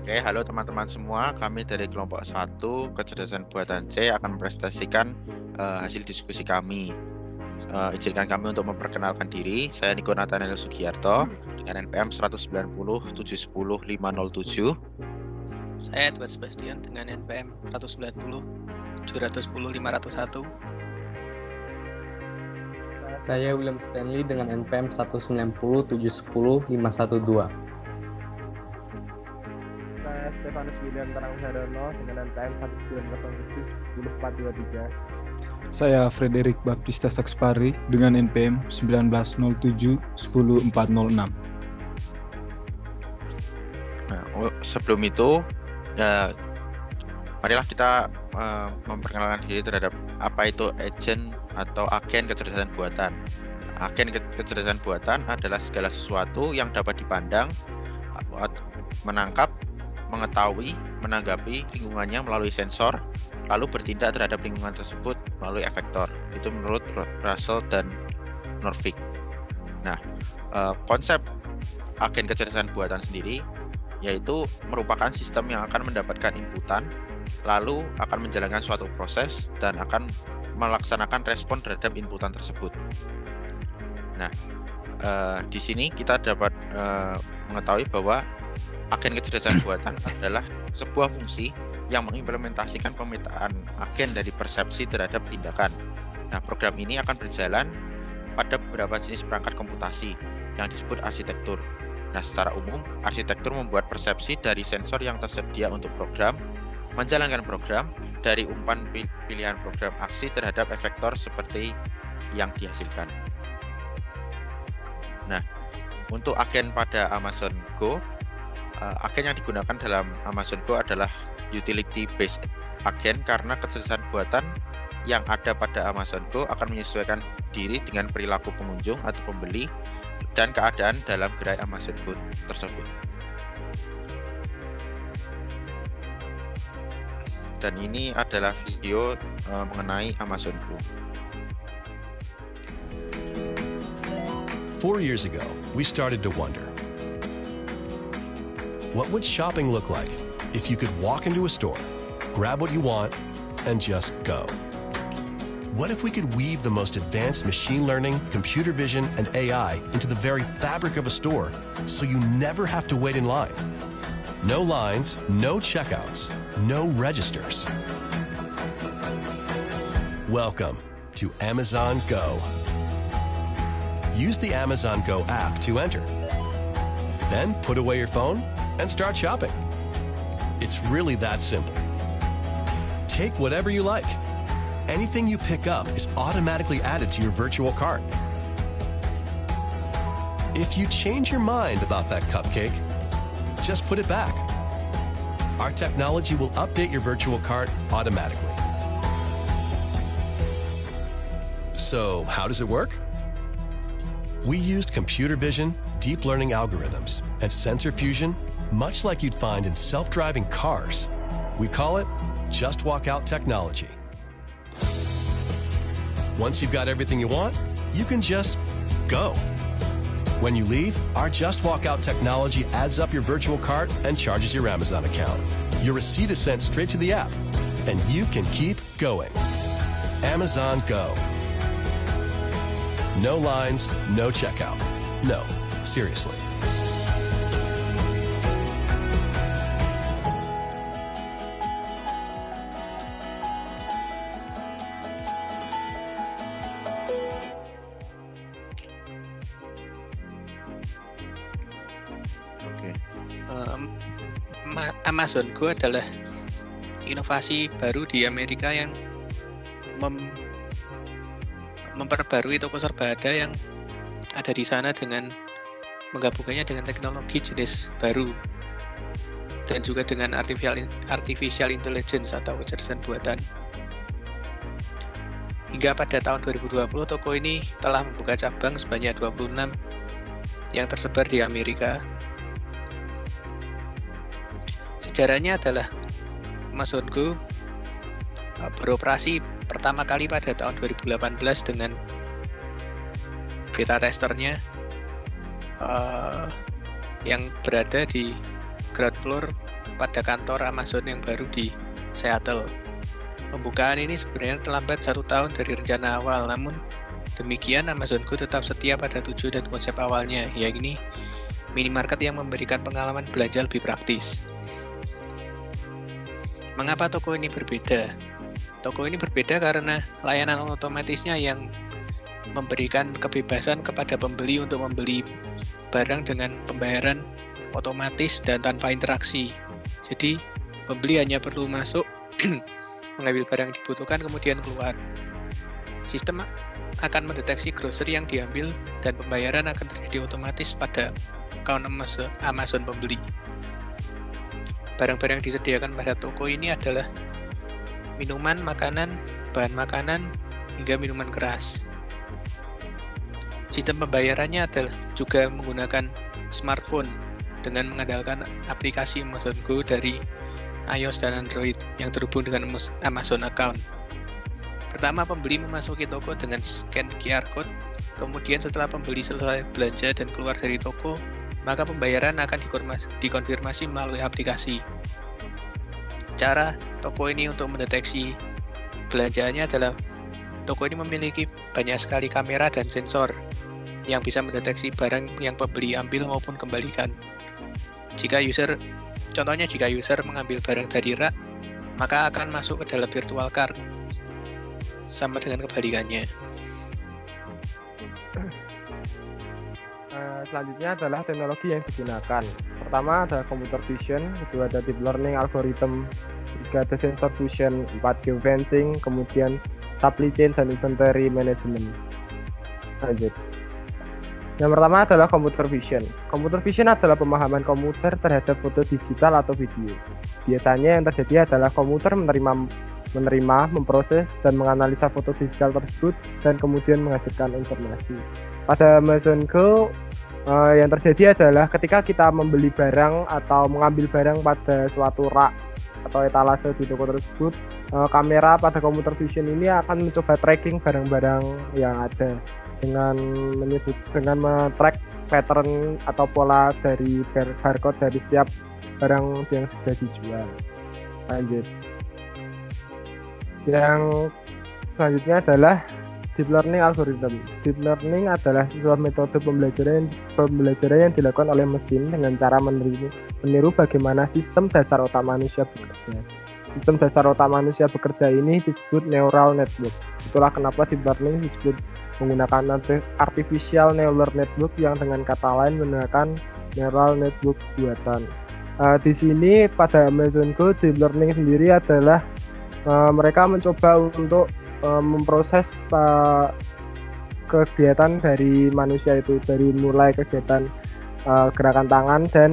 Oke, halo teman-teman semua. Kami dari kelompok 1 Kecerdasan Buatan C akan mempresentasikan hasil diskusi kami. Izinkan kami untuk memperkenalkan diri. Saya Niko Nathaniel Sugiarto dengan NPM 190 710 507. Saya Edward Sebastian dengan NPM 190 710 501. Saya William Stanley dengan NPM 190 710 512. Saya Stefanus William Tarang Sadono dengan NPM 1907 10423. Saya Frederick Baptista Sakspari dengan NPM 1907 10406. Sebelum itu, marilah kita memperkenalkan diri terhadap apa itu agent atau agen kecerdasan buatan. Agen kecerdasan buatan adalah segala sesuatu yang dapat dipandang, menangkap, mengetahui, menanggapi lingkungannya melalui sensor, lalu bertindak terhadap lingkungan tersebut melalui efektor. Itu menurut Russell dan Norvig. Nah, konsep agen kecerdasan buatan sendiri yaitu merupakan sistem yang akan mendapatkan inputan, lalu akan menjalankan suatu proses dan akan melaksanakan respon terhadap inputan tersebut. Nah, di sini kita dapat mengetahui bahwa agen kecerdasan buatan adalah sebuah fungsi yang mengimplementasikan pemetaan agen dari persepsi terhadap tindakan. Nah, program ini akan berjalan pada beberapa jenis perangkat komputasi yang disebut arsitektur. Nah, secara umum, arsitektur membuat persepsi dari sensor yang tersedia untuk program, menjalankan program dari umpan pilihan program aksi terhadap efektor seperti yang dihasilkan. Nah, untuk agen pada Amazon Go, agen yang digunakan dalam Amazon Go adalah utility based agen karena kecerdasan buatan yang ada pada Amazon Go akan menyesuaikan diri dengan perilaku pengunjung atau pembeli dan keadaan dalam gerai Amazon Go tersebut. Dan ini adalah video mengenai Amazon Go. 4 years ago, we started to wonder, what would shopping look like if you could walk into a store, grab what you want, and just go? What if we could weave the most advanced machine learning, computer vision, and AI into the very fabric of a store so you never have to wait in line? No lines, no checkouts, no registers. Welcome to Amazon Go. Use the Amazon Go app to enter. Then put away your phone and start shopping. It's really that simple. Take whatever you like. Anything you pick up is automatically added to your virtual cart. If you change your mind about that cupcake, just put it back. Our technology will update your virtual cart automatically. So, how does it work? We used computer vision, deep learning algorithms, and sensor fusion, much like you'd find in self-driving cars. We call it Just Walk Out technology. Once you've got everything you want, you can just go. When you leave, our Just Walk Out technology adds up your virtual cart and charges your Amazon account. Your receipt is sent straight to the app, and you can keep going. Amazon Go. No lines, no checkout. No, seriously. Amazon Go adalah inovasi baru di Amerika yang memperbarui toko serba ada yang ada di sana dengan menggabungkannya dengan teknologi jenis baru dan juga dengan artificial intelligence atau kecerdasan buatan. Hingga pada tahun 2020, toko ini telah membuka cabang sebanyak 26 yang tersebar di Amerika. Sejarahnya adalah Amazon Go beroperasi pertama kali pada tahun 2018 dengan beta testernya yang berada di ground floor pada kantor Amazon yang baru di Seattle. Pembukaan ini sebenarnya terlambat 1 tahun dari rencana awal, namun demikian Amazon Go tetap setia pada tujuan dan konsep awalnya, yakni minimarket yang memberikan pengalaman belanja lebih praktis. Mengapa toko ini berbeda? Toko ini berbeda karena layanan otomatisnya yang memberikan kebebasan kepada pembeli untuk membeli barang dengan pembayaran otomatis dan tanpa interaksi. Jadi, pembeli hanya perlu masuk, mengambil barang yang dibutuhkan, kemudian keluar. Sistem akan mendeteksi grocery yang diambil dan pembayaran akan terjadi otomatis pada akun Amazon pembeli. Barang-barang yang disediakan pada toko ini adalah minuman, makanan, bahan makanan, hingga minuman keras. Sistem pembayarannya adalah juga menggunakan smartphone dengan mengandalkan aplikasi Amazon Go dari iOS dan Android yang terhubung dengan Amazon Account. Pertama, pembeli memasuki toko dengan scan QR Code, kemudian setelah pembeli selesai belanja dan keluar dari toko, maka pembayaran akan dikonfirmasi melalui aplikasi. Cara toko ini untuk mendeteksi belanjaannya adalah toko ini memiliki banyak sekali kamera dan sensor yang bisa mendeteksi barang yang pembeli ambil maupun kembalikan. Jika user mengambil barang dari rak, maka akan masuk ke dalam virtual cart, sama dengan kebalikannya. Selanjutnya adalah teknologi yang digunakan. Pertama ada computer vision, kedua ada deep learning algorithm, ketiga ada sensor fusion, 4 geofencing, kemudian supply chain dan inventory management. Lanjut. Yang pertama adalah computer vision. Computer vision adalah pemahaman komputer terhadap foto digital atau video. Biasanya yang terjadi adalah komputer menerima, memproses, dan menganalisa foto digital tersebut dan kemudian menghasilkan informasi. Pada Amazon Go, yang terjadi adalah ketika kita membeli barang atau mengambil barang pada suatu rak atau etalase di toko tersebut, kamera pada computer vision ini akan mencoba tracking barang-barang yang ada dengan men-track pattern atau pola dari barcode dari setiap barang yang sudah dijual. Lanjut. Yang selanjutnya adalah deep learning algorithm. Deep learning adalah sebuah metode pembelajaran yang dilakukan oleh mesin dengan cara meniru bagaimana sistem dasar otak manusia bekerja. Sistem dasar otak manusia bekerja ini disebut neural network. Itulah kenapa deep learning disebut menggunakan artificial neural network yang dengan kata lain menggunakan neural network buatan. Di sini pada Amazon Go, deep learning sendiri adalah mereka mencoba untuk memproses kegiatan dari manusia itu, dari mulai kegiatan gerakan tangan dan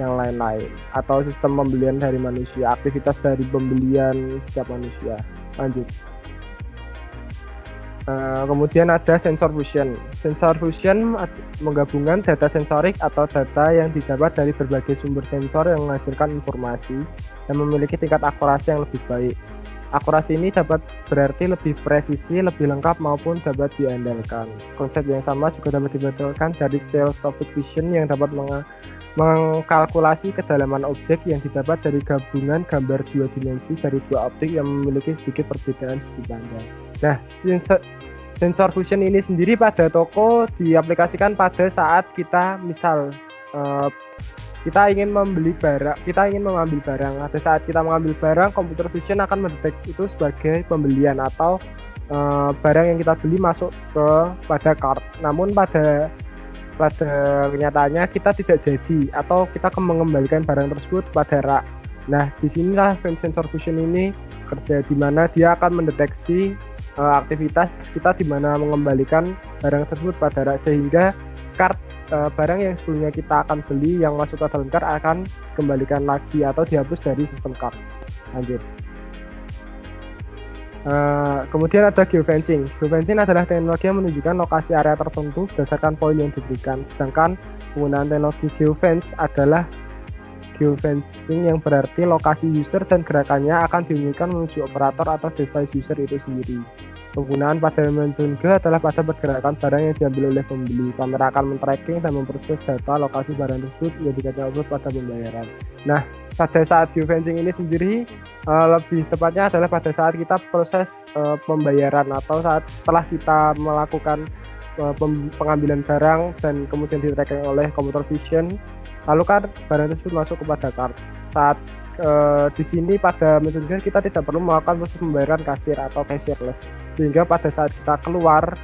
yang lain-lain, atau sistem pembelian dari manusia, aktivitas dari pembelian setiap manusia. Lanjut. Kemudian ada sensor fusion. Sensor fusion menggabungkan data sensorik atau data yang didapat dari berbagai sumber sensor yang menghasilkan informasi dan memiliki tingkat akurasi yang lebih baik. Akurasi ini dapat berarti lebih presisi, lebih lengkap maupun dapat diandalkan. Konsep yang sama juga dapat dibetulkan dari stereoscopic vision yang dapat mengkalkulasi kedalaman objek yang didapat dari gabungan gambar 2 dimensi dari 2 optik yang memiliki sedikit perbedaan sudut pandang. Nah, sensor fusion ini sendiri pada toko diaplikasikan pada saat kita kita ingin mengambil barang. Pada saat kita mengambil barang, computer vision akan mendeteksi itu sebagai pembelian atau barang yang kita beli masuk pada cart. Namun pada kenyataannya kita tidak jadi atau kita mengembalikan barang tersebut pada rak. Nah, disinilah sensor fusion ini kerja, di mana dia akan mendeteksi aktivitas kita di mana mengembalikan barang tersebut pada rak, sehingga cart barang yang sebelumnya kita akan beli yang masuk ke dalam cart akan kembalikan lagi atau dihapus dari sistem cart. Lanjut. Kemudian ada geofencing. Geofencing adalah teknologi yang menunjukkan lokasi area tertentu berdasarkan poin yang diberikan. Sedangkan penggunaan teknologi geofence adalah geofencing yang berarti lokasi user dan gerakannya akan diumumkan menuju operator atau device user itu sendiri. Penggunaan pada Amazon Go adalah pada pergerakan barang yang diambil oleh pembeli. Kamera akan men-tracking dan memproses data lokasi barang tersebut yang diketahui pada pembayaran. Nah, pada saat geofencing ini sendiri lebih tepatnya adalah pada saat kita proses pembayaran atau saat setelah kita melakukan pengambilan barang dan kemudian di-tracking oleh computer vision, lalu kan barang tersebut masuk kepada card. Saat di sini pada Amazon Go kita tidak perlu melakukan proses pembayaran kasir atau cashierless, sehingga pada saat kita keluar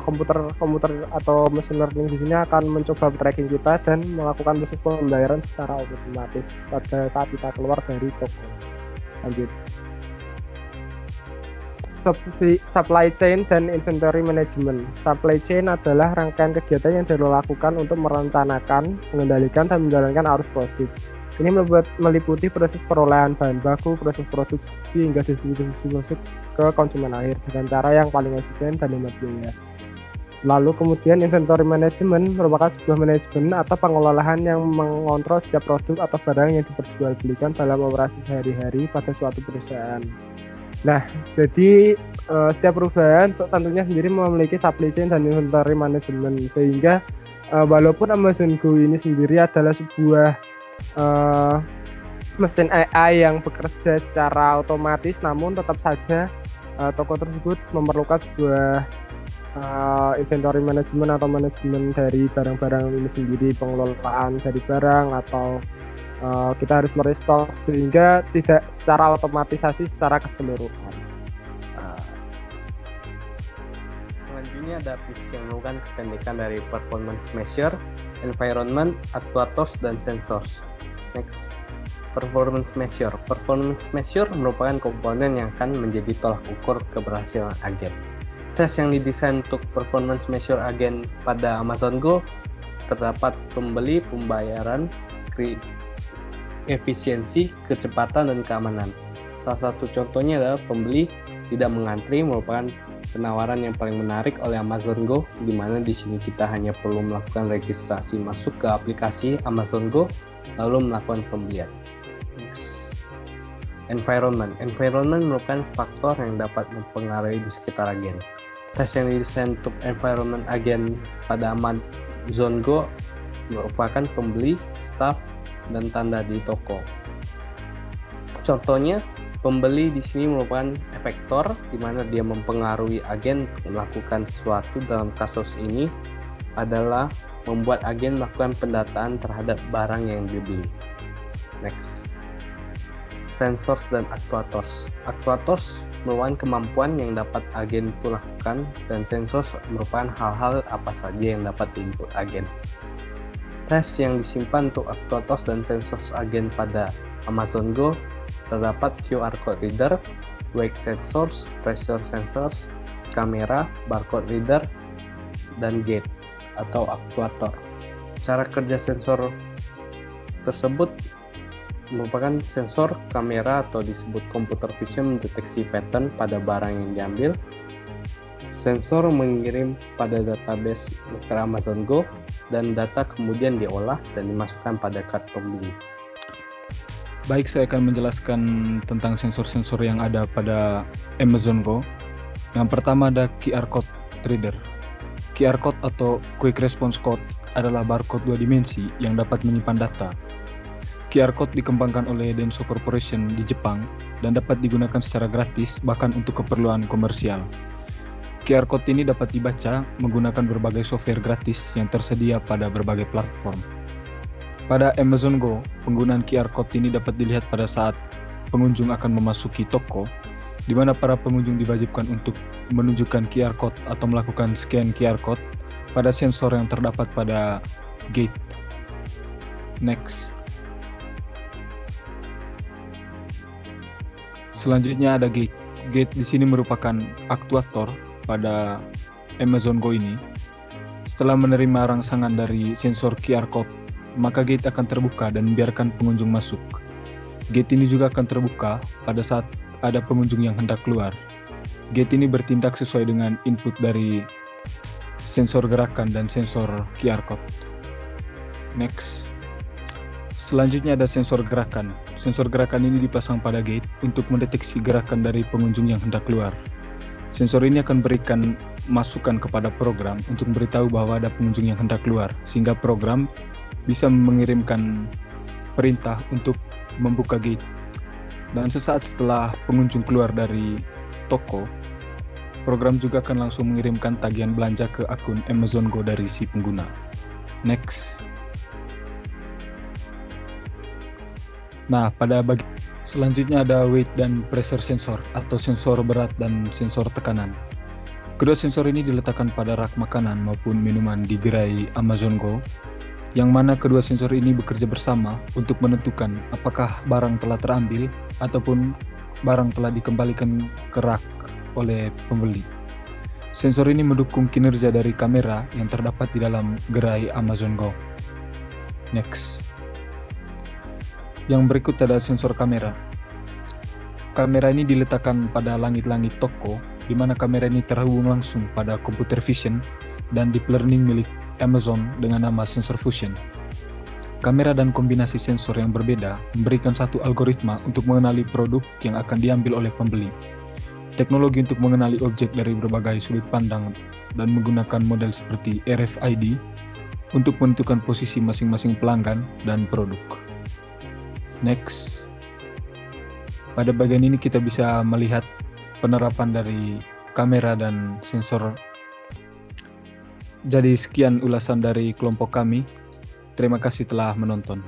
komputer atau machine learning di sini akan mencoba tracking kita dan melakukan proses pembayaran secara otomatis pada saat kita keluar dari toko. Lanjut. Supply chain dan inventory management. Supply chain adalah rangkaian kegiatan yang dilakukan untuk merencanakan, mengendalikan, dan menjalankan arus produk. Ini meliputi proses perolehan bahan baku, proses produksi, hingga distribusi masuk ke konsumen akhir dengan cara yang paling efisien dan hemat biaya. Lalu kemudian inventory management merupakan sebuah manajemen atau pengelolaan yang mengontrol setiap produk atau barang yang diperjualbelikan dalam operasi sehari-hari pada suatu perusahaan. Nah, jadi setiap perusahaan tentunya sendiri memiliki supply chain dan inventory management, sehingga walaupun Amazon Go ini sendiri adalah sebuah mesin AI yang bekerja secara otomatis, namun tetap saja toko tersebut memerlukan sebuah inventory management atau manajemen dari barang-barang ini sendiri, pengelolaan dari barang atau kita harus merestock sehingga tidak secara otomatisasi secara keseluruhan. Selanjutnya ada PIS yang merupakan kependekan dari Performance Measure, Environment, Actuators, dan Sensors. Next, Performance Measure. Performance Measure merupakan komponen yang akan menjadi tolak ukur keberhasilan agen. Tes yang didesain untuk Performance Measure agen pada Amazon Go terdapat pembeli, pembayaran, efisiensi, kecepatan, dan keamanan. Salah satu contohnya adalah pembeli tidak mengantri merupakan penawaran yang paling menarik oleh Amazon Go, di mana di sini kita hanya perlu melakukan registrasi masuk ke aplikasi Amazon Go, lalu melakukan pembelian. Next, Environment. Environment merupakan faktor yang dapat mempengaruhi di sekitar agen. Tes yang didesain untuk environment agen pada Amazon Go merupakan pembeli, staff, dan tanda di toko. Contohnya, pembeli di sini merupakan efektor, di mana dia mempengaruhi agen untuk melakukan sesuatu. Dalam kasus ini adalah membuat agen melakukan pendataan terhadap barang yang dibeli. Next, Sensors dan Actuators. Actuators merupakan kemampuan yang dapat agen itu lakukan, dan sensors merupakan hal-hal apa saja yang dapat diinput agen. Tes yang disimpan untuk Actuators dan Sensors agen pada Amazon Go terdapat QR code reader, wake sensors, pressure sensors, kamera, barcode reader, dan gate atau aktuator. Cara kerja sensor tersebut merupakan sensor kamera atau disebut computer vision mendeteksi pattern pada barang yang diambil. Sensor mengirim pada database ke Amazon Go dan data kemudian diolah dan dimasukkan pada cart pembeli. Baik, saya akan menjelaskan tentang sensor-sensor yang ada pada Amazon Go. Yang pertama ada QR code reader. QR code atau Quick Response Code adalah barcode 2 dimensi yang dapat menyimpan data. QR code dikembangkan oleh Denso Corporation di Jepang dan dapat digunakan secara gratis bahkan untuk keperluan komersial. QR code ini dapat dibaca menggunakan berbagai software gratis yang tersedia pada berbagai platform. Pada Amazon Go, penggunaan QR code ini dapat dilihat pada saat pengunjung akan memasuki toko, di mana para pengunjung diwajibkan untuk menunjukkan QR code atau melakukan scan QR code pada sensor yang terdapat pada gate. Next. Selanjutnya ada gate. Gate di sini merupakan aktuator pada Amazon Go ini. Setelah menerima rangsangan dari sensor QR code, maka gate akan terbuka dan membiarkan pengunjung masuk. Gate ini juga akan terbuka pada saat ada pengunjung yang hendak keluar. Gate ini bertindak sesuai dengan input dari sensor gerakan dan sensor QR code. Next. Selanjutnya ada sensor gerakan. Sensor gerakan ini dipasang pada gate untuk mendeteksi gerakan dari pengunjung yang hendak keluar. Sensor ini akan berikan masukan kepada program untuk memberitahu bahwa ada pengunjung yang hendak keluar, sehingga program bisa mengirimkan perintah untuk membuka gate. Dan sesaat setelah pengunjung keluar dari toko, program juga akan langsung mengirimkan tagihan belanja ke akun Amazon Go dari si pengguna. Next. Nah, pada bagian selanjutnya ada weight dan pressure sensor atau sensor berat dan sensor tekanan. Kedua sensor ini diletakkan pada rak makanan maupun minuman di gerai Amazon Go, yang mana kedua sensor ini bekerja bersama untuk menentukan apakah barang telah terambil ataupun barang telah dikembalikan ke rak oleh pembeli. Sensor ini mendukung kinerja dari kamera yang terdapat di dalam gerai Amazon Go. Next. Yang berikut adalah sensor kamera. Kamera ini diletakkan pada langit-langit toko, di mana kamera ini terhubung langsung pada computer vision dan deep learning milik Amazon dengan nama sensor fusion. Kamera dan kombinasi sensor yang berbeda memberikan satu algoritma untuk mengenali produk yang akan diambil oleh pembeli. Teknologi untuk mengenali objek dari berbagai sudut pandang dan menggunakan model seperti RFID untuk menentukan posisi masing-masing pelanggan dan produk. Next. Pada bagian ini kita bisa melihat penerapan dari kamera dan sensor. Jadi sekian ulasan dari kelompok kami. Terima kasih telah menonton.